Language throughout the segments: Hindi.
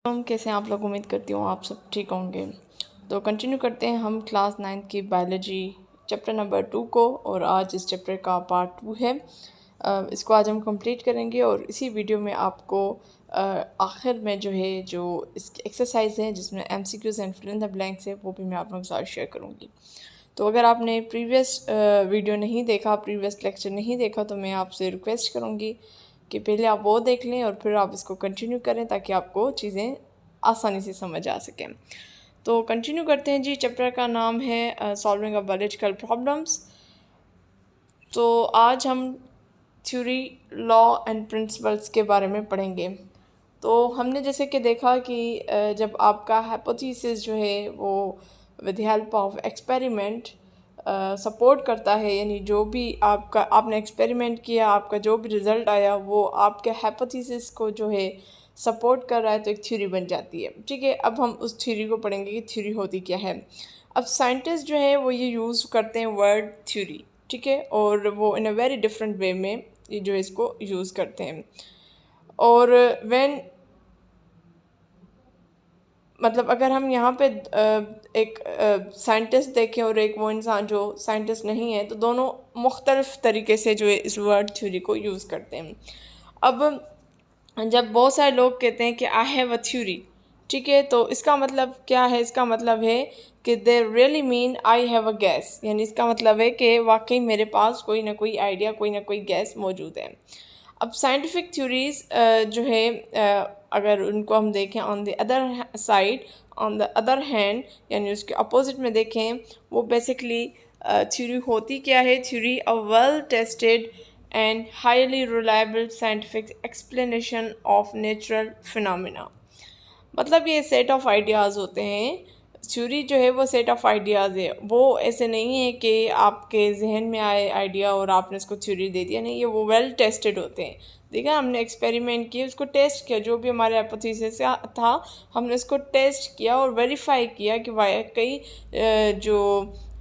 हम कैसे हैं आप लोग। उम्मीद करती हूँ आप सब ठीक होंगे। तो कंटिन्यू करते हैं हम क्लास 9th की बायोलॉजी चैप्टर नंबर 2 को, और आज इस चैप्टर का पार्ट 2 है। इसको आज हम कंप्लीट करेंगे और इसी वीडियो में आपको आखिर में जो इसकी एक्सरसाइज है जिसमें MCQs and fill in the blanks है, वो भी मैं आप लोगों के साथ शेयर करूँगी। तो अगर आपने प्रीवियस वीडियो नहीं देखा, प्रीवियस लेक्चर नहीं देखा, तो मैं आपसे रिक्वेस्ट करूँगी कि पहले आप वो देख लें और फिर आप इसको कंटिन्यू करें ताकि आपको चीज़ें आसानी से समझ आ सकें। तो कंटिन्यू करते हैं जी। चैप्टर का नाम है सॉल्विंग ऑफ बायोलॉजिकल प्रॉब्लम्स। तो आज हम थ्योरी, लॉ एंड प्रिंसिपल्स के बारे में पढ़ेंगे। तो हमने जैसे कि देखा कि जब आपका हाइपोथेसिस जो है वो with help of experiment support करता है, यानी जो भी आपने एक्सपेरिमेंट किया, आपका जो भी रिज़ल्ट आया वो आपके हाइपोथेसिस को जो है सपोर्ट कर रहा है, तो एक थ्योरी बन जाती है। ठीक है, अब हम उस थ्योरी को पढ़ेंगे कि थ्योरी होती क्या है। अब साइंटिस्ट जो है वो ये यूज़ करते हैं वर्ड थ्योरी, ठीक है, और वो इन अ वेरी डिफरेंट वे में ये जो इसको यूज़ करते हैं। और व्हेन मतलब अगर हम यहाँ पे एक साइंटिस्ट देखें और एक वो इंसान जो साइंटिस्ट नहीं है, तो दोनों मुख्तलिफ तरीके से जो है इस वर्ड थ्योरी को यूज़ करते हैं। अब जब बहुत सारे लोग कहते हैं कि आई हैव अ थ्योरी, ठीक है, तो इसका मतलब क्या है? इसका मतलब है कि they really mean I have a gas, यानी इसका मतलब है कि वाकई मेरे पास कोई ना कोई आइडिया, कोई ना कोई गैस मौजूद है। अब साइंटिफिक थ्योरीज जो है अगर उनको हम देखें on the other side, on the other hand, यानी उसके अपोजिट में देखें, वो बेसिकली थ्योरी होती क्या है? Theory a well tested and highly reliable scientific explanation of natural phenomena। मतलब ये सेट ऑफ आइडियाज़ होते हैं। थ्योरी जो है वो सेट ऑफ आइडियाज़ है, वो ऐसे नहीं है कि आपके जहन में आए आइडिया और आपने उसको थ्योरी दे दिया, नहीं, ये वो वेल टेस्टेड होते हैं। देखा, हमने एक्सपेरिमेंट किया, उसको टेस्ट किया, जो भी हमारे हाइपोथेसिस था हमने उसको टेस्ट किया और वेरीफाई किया कि वाकई जो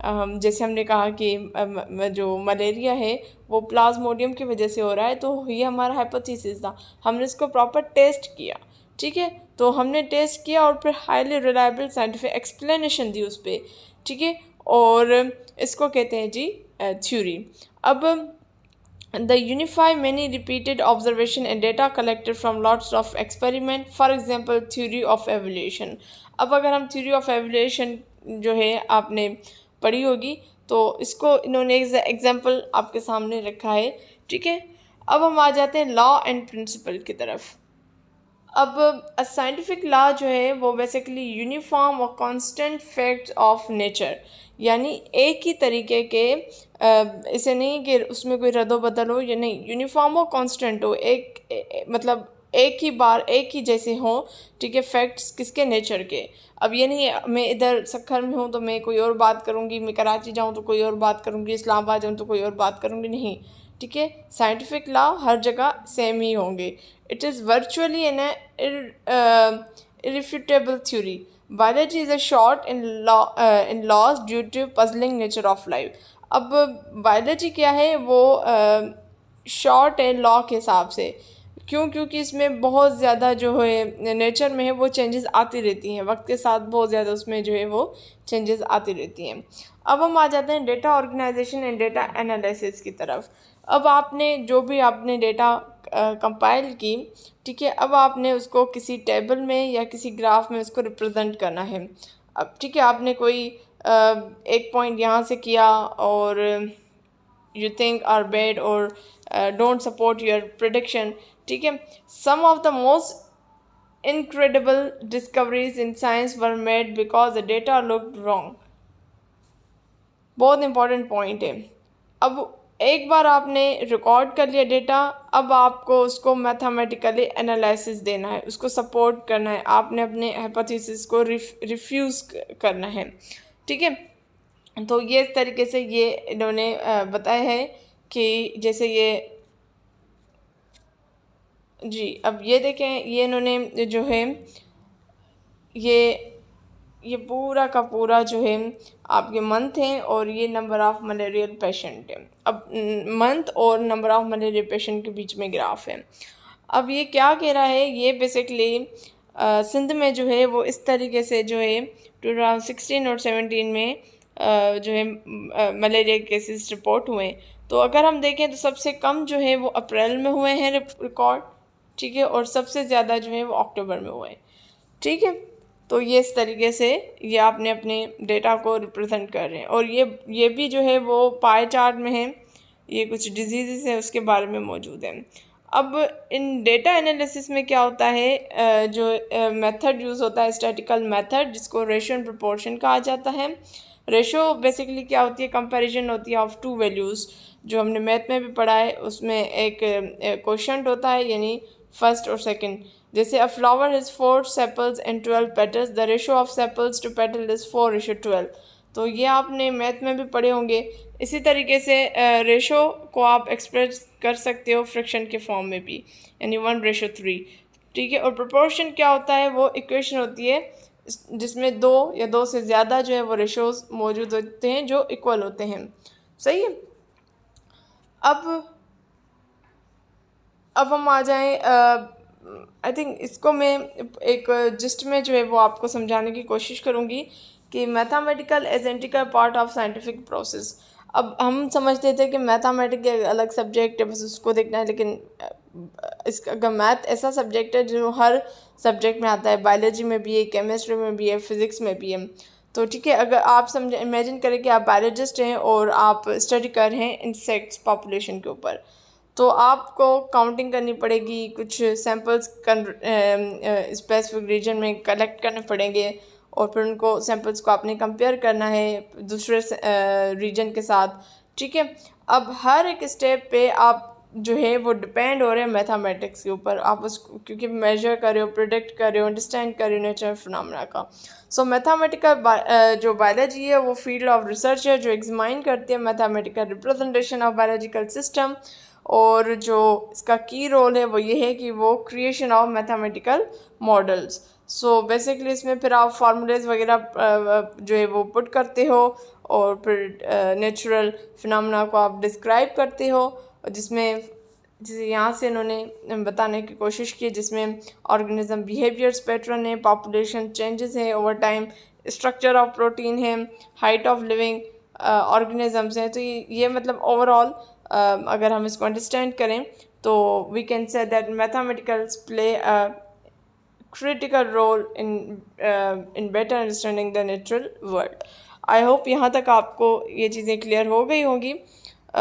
जैसे हमने कहा कि जो मलेरिया है वो प्लाज्मोडियम की वजह से हो रहा है, तो ये हमारा हाइपोथेसिस था, हमने इसको प्रॉपर टेस्ट किया। ठीक है, तो हमने टेस्ट किया और फिर हाईली रिलायबल साइंटिफिक एक्सप्लेनेशन दी उस पर। ठीक है, और इसको कहते हैं जी थ्योरी। अब the unify many repeated observation and data collected from lots of experiment, for example theory of evolution। अब अगर हम theory of evolution जो है आपने पढ़ी होगी, तो इसको इन्होंने एग्जाम्पल आपके सामने रखा है। ठीक है, अब हम आ जाते हैं लॉ एंड प्रिंसिपल की तरफ। अब साइंटिफिक लॉ जो है वो बेसिकली यूनिफॉर्म और कांस्टेंट फैक्ट्स ऑफ नेचर, यानी एक ही तरीके के इसे नहीं कि उसमें कोई रद्दो बदल हो, या नहीं, यूनिफॉर्म हो, कांस्टेंट हो, मतलब एक ही बार एक ही जैसे हो। ठीक है, फैक्ट्स किसके? नेचर के। अब ये नहीं है मैं इधर सक्खर में हूँ तो मैं कोई और बात करूँगी, मैं कराची जाऊँ तो कोई और बात करूँगी, इस्लामाबाद जाऊँ तो कोई और बात करूँगी, नहीं। ठीक है, साइंटिफिक लॉ हर जगह सेम ही होंगे। It is virtually an irrefutable theory. Biology is a short in laws due to puzzling nature of life। अब बायोलॉजी क्या है? वो शॉर्ट है लॉ के हिसाब से। क्यों? क्योंकि इसमें बहुत ज़्यादा जो है नेचर में है वो चेंजेस आती रहती हैं, वक्त के साथ बहुत ज़्यादा उसमें जो है वो चेंजेस आती रहती हैं। अब हम आ जाते हैं data organisation and data analysis की तरफ। अब आपने जो भी आपने डेटा कंपाइल की, ठीक है, अब आपने उसको किसी टेबल में या किसी ग्राफ में उसको रिप्रेजेंट करना है। अब ठीक है, आपने कोई एक पॉइंट यहाँ से किया और you think are bad or don't support your prediction। ठीक है, some of the most incredible discoveries in science were made because the data looked wrong। बहुत इंपॉर्टेंट पॉइंट है। अब एक बार आपने रिकॉर्ड कर लिया डेटा, अब आपको उसको मैथमेटिकली एनालिसिस देना है, उसको सपोर्ट करना है, आपने अपने हाइपोथेसिस को रिफ्यूज़ करना है। ठीक है, तो ये इस तरीके से ये इन्होंने बताया है कि जैसे ये जी, अब ये देखें, ये इन्होंने जो है ये पूरा का पूरा जो है आपके मंथ हैं और ये नंबर ऑफ़ मलेरियल पेशेंट है। अब मंथ और नंबर ऑफ़ मलेरियल पेशेंट के बीच में ग्राफ है। अब ये क्या कह रहा है? ये बेसिकली सिंध में जो है वो इस तरीके से जो है 2016 और 17 में जो है मलेरिया केसेस रिपोर्ट हुए। तो अगर हम देखें तो सबसे कम जो है वो अप्रैल में हुए हैं रिकॉर्ड, ठीक है, और सबसे ज़्यादा जो है वो अक्टूबर में हुए हैं, ठीक है। तो ये इस तरीके से ये आपने अपने डेटा को रिप्रेजेंट कर रहे हैं। और ये भी जो है वो पाई चार्ट में है, ये कुछ डिजीज़ है उसके बारे में मौजूद है। अब इन डेटा एनालिसिस में क्या होता है, जो मेथड यूज़ होता है स्टैटिकल मेथड, जिसको रेशियो एंड प्रोपोर्शन कहा जाता है। रेशियो बेसिकली क्या होती है, कंपैरिजन होती है ऑफ टू वैल्यूज़, जो हमने मैथ में भी पढ़ा है। उसमें एक क्वोशंट होता है, यानी फर्स्ट और सेकंड। जैसे a flower is 4 sepals and 12 petals, the ratio of sepals to petal is 4:12। तो ये आपने मैथ में भी पढ़े होंगे। इसी तरीके से रेशो को आप एक्सप्रेस कर सकते हो फ्रैक्शन के फॉर्म में भी, यानी 1:3, ठीक है। और प्रोपोर्शन क्या होता है, वो इक्वेशन होती है जिसमें 2 या 2 से ज़्यादा जो है वो रेशोज़ मौजूद होते हैं जो इक्वल होते हैं, सही है। अब हम आ जाएं, आई थिंक इसको मैं एक जिस्ट में जो है वो आपको समझाने की कोशिश करूँगी कि mathematical as integral part of scientific process. अब हम समझते थे कि मैथमेटिक्स एक अलग सब्जेक्ट है, बस उसको देखना है, लेकिन इसका मैथ ऐसा सब्जेक्ट है जो हर सब्जेक्ट में आता है। बायोलॉजी में भी है, केमिस्ट्री में भी है, फिज़िक्स में भी है। तो ठीक है, अगर आप समझ इमेजिन करें कि आप बायोलॉजिस्ट हैं और आप स्टडी कर रहे हैं इंसेक्ट्स पॉपुलेशन के ऊपर, तो आपको काउंटिंग करनी पड़ेगी, कुछ सैम्पल्स स्पेसिफिक रीजन में कलेक्ट करने पड़ेंगे, और फिर उनको सैम्पल्स को आपने कंपेयर करना है दूसरे रीजन के साथ, ठीक है। अब हर एक स्टेप पे आप जो है वो डिपेंड हो रहे हैं मैथमेटिक्स के ऊपर। आप उसको क्योंकि मेजर कर रहे हो, प्रिडिक्ट कर रहे हो, अंडरस्टैंड कर रहे हो नेचुरल फिनोमेना का। सो मैथमेटिकल जो बायोलॉजी है वो फील्ड ऑफ रिसर्च है जो एग्जामाइन करती है mathematical representation of biological system. और जो इसका की रोल है वो ये है कि वो creation of mathematical models. So basically इसमें फिर आप फार्मूलेज वगैरह जो है वो पुट करते हो, और फिर नेचुरल फिनोमेना को आप डिस्क्राइब करते हो, जिसमें जैसे यहाँ से इन्होंने बताने की कोशिश की, जिसमें ऑर्गेनिज्म बिहेवियर्स पैटर्न है, पॉपुलेशन चेंजेस है over time, structure of protein है, हाइट ऑफ लिविंग ऑर्गेनिजम्स हैं। तो ये मतलब ओवरऑल अगर हम इसको अंडरस्टैंड करें तो we can say that mathematicals play a critical role in better understanding the natural world। I hope यहाँ तक आपको ये चीज़ें क्लियर हो गई होंगी।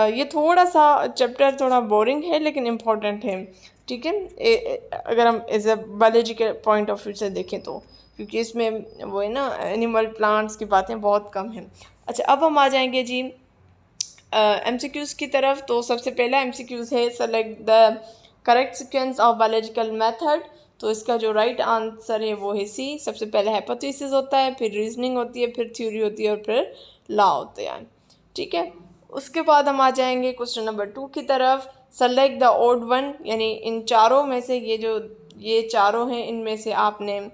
ये थोड़ा सा चैप्टर थोड़ा बोरिंग है लेकिन इम्पोर्टेंट है, ठीक है, अगर हम एज ए बायोलॉजी के पॉइंट ऑफ व्यू से देखें तो, क्योंकि इसमें वो है ना एनिमल प्लांट्स की बातें बहुत कम हैं। अच्छा, अब हम आ जाएंगे जी MCQs की तरफ। तो सबसे पहला MCQs है select the correct sequence of biological method. तो इसका जो राइट आंसर है वो है सी। सबसे पहले हाइपोथेसिस होता है, फिर रीजनिंग होती है, फिर थ्योरी होती है, और फिर लॉ होते हैं, ठीक है। उसके बाद हम आ जाएंगे क्वेश्चन नंबर 2 की तरफ। सेलेक्ट द ओड वन, यानी इन चारों में से ये चारों हैं, इनमें से आपने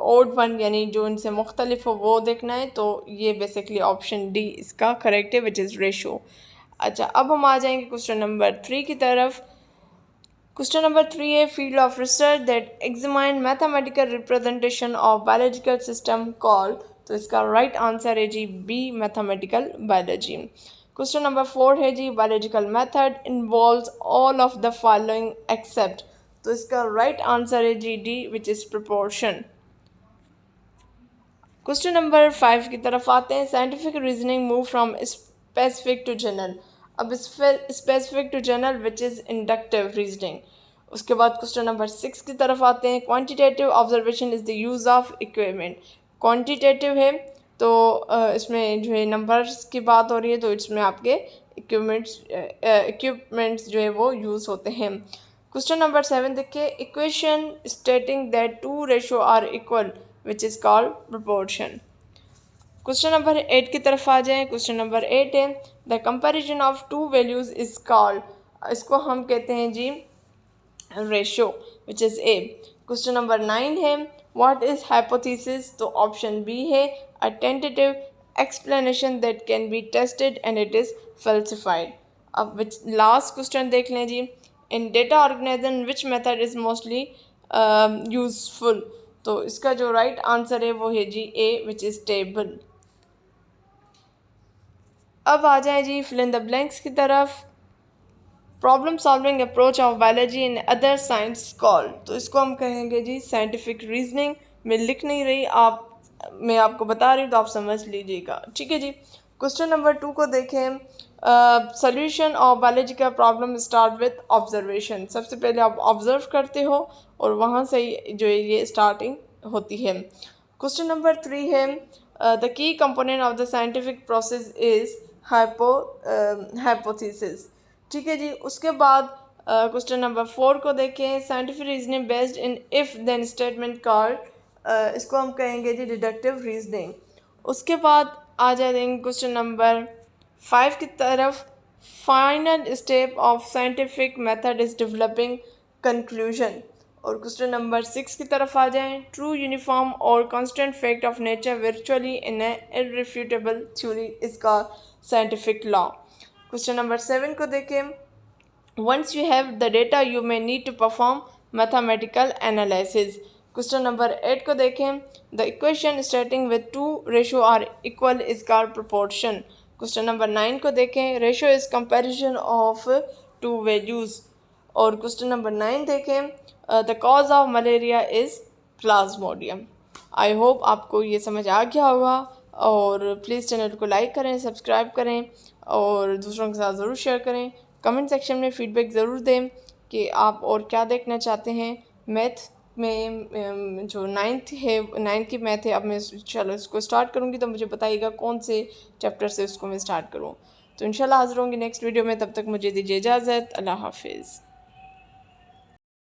ओड वन यानी जो इनसे मुख्तलिफ हो वो देखना है। तो ये बेसिकली ऑप्शन डी इसका करेक्ट है, विच इज़ रेशो। अच्छा, अब हम आ जाएंगे क्वेश्चन नंबर 3 की तरफ। क्वेश्चन नंबर 3 है field of research that examine mathematical representation of biological system called. तो इसका राइट आंसर है जी B, mathematical biology. Question number 4 है जी biological method involves all of the following except. तो इसका राइट आंसर है जी D, which is proportion. Question number 5 की तरफ आते हैं। Scientific reasoning move from specific to general. अब specific to general which is inductive reasoning. उसके बाद क्वेश्चन नंबर 6 की तरफ आते हैं। Quantitative observation is the use of equipment. Quantitative है तो इसमें जो है नंबर्स की बात हो रही है, तो इसमें आपके इक्विपमेंट्स जो है वो यूज़ होते हैं। क्वेश्चन नंबर 7 देखिए, equation stating that 2 ratio are equal which is called proportion. Question number 8 की तरफ आ जाएं। क्वेश्चन नंबर 8 है the comparison of two values is called. इसको हम कहते हैं जी ratio, which is A. Question number 9 है व्हाट इज़ हाइपोथेसिस। तो ऑप्शन बी है a tentative explanation that can be tested and it is falsified. अब लास्ट क्वेश्चन देख लें जी, इन data organisation which method is mostly useful. तो इसका जो राइट आंसर है वो है जी ए, विच इज़ टेबल। अब आ जाए जी फिल इन द ब्लैंक्स की तरफ। Problem solving approach of biology in other science called, तो इसको हम कहेंगे जी साइंटिफिक रीजनिंग। मैं लिख नहीं रही, मैं आपको बता रही हूँ तो आप समझ लीजिएगा, ठीक है जी। क्वेश्चन नंबर 2 को देखें। सोल्यूशन ऑफ बायोलॉजी का प्रॉब्लम स्टार्ट विथ ऑब्जर्वेशन। सबसे पहले आप ऑब्जर्व करते हो और वहाँ से जो है ये स्टार्टिंग होती है। क्वेश्चन नंबर 3 है the key component of the scientific process is hypothesis, ठीक है जी। उसके बाद क्वेश्चन नंबर 4 को देखें। Scientific reasoning based in if then statement card, इसको हम कहेंगे जी डिडक्टिव रीजनिंग। उसके बाद आ जाएंगे क्वेश्चन नंबर 5 की तरफ। Final step of scientific method is developing conclusion. और क्वेश्चन नंबर 6 की तरफ आ जाएं। ट्रू यूनिफॉर्म और constant fact of nature virtually in irrefutable theory इसका साइंटिफिक लॉ। क्वेश्चन नंबर 7 को देखें। Once you have the data, you may need to perform mathematical analysis. Question number 8 को देखें। The equation starting with 2 ratio are equal is called proportion. Question number 9 को देखें। Ratio is comparison of two values. और क्वेश्चन नंबर 9 देखें। The cause of malaria is plasmodium. I hope आपको ये समझ आ गया होगा, और प्लीज़ चैनल को लाइक करें, सब्सक्राइब करें और दूसरों के साथ ज़रूर शेयर करें। कमेंट सेक्शन में फ़ीडबैक ज़रूर दें कि आप और क्या देखना चाहते हैं। मैथ में जो 9th की मैथ है, अब मैं चलो इसको स्टार्ट करूँगी, तो मुझे बताइएगा कौन से चैप्टर से उसको मैं स्टार्ट करूँ। तो इंशाल्लाह हाज़िर होंगी नेक्स्ट वीडियो में, तब तक मुझे दीजिए इजाज़त। अल्लाह हाफिज़।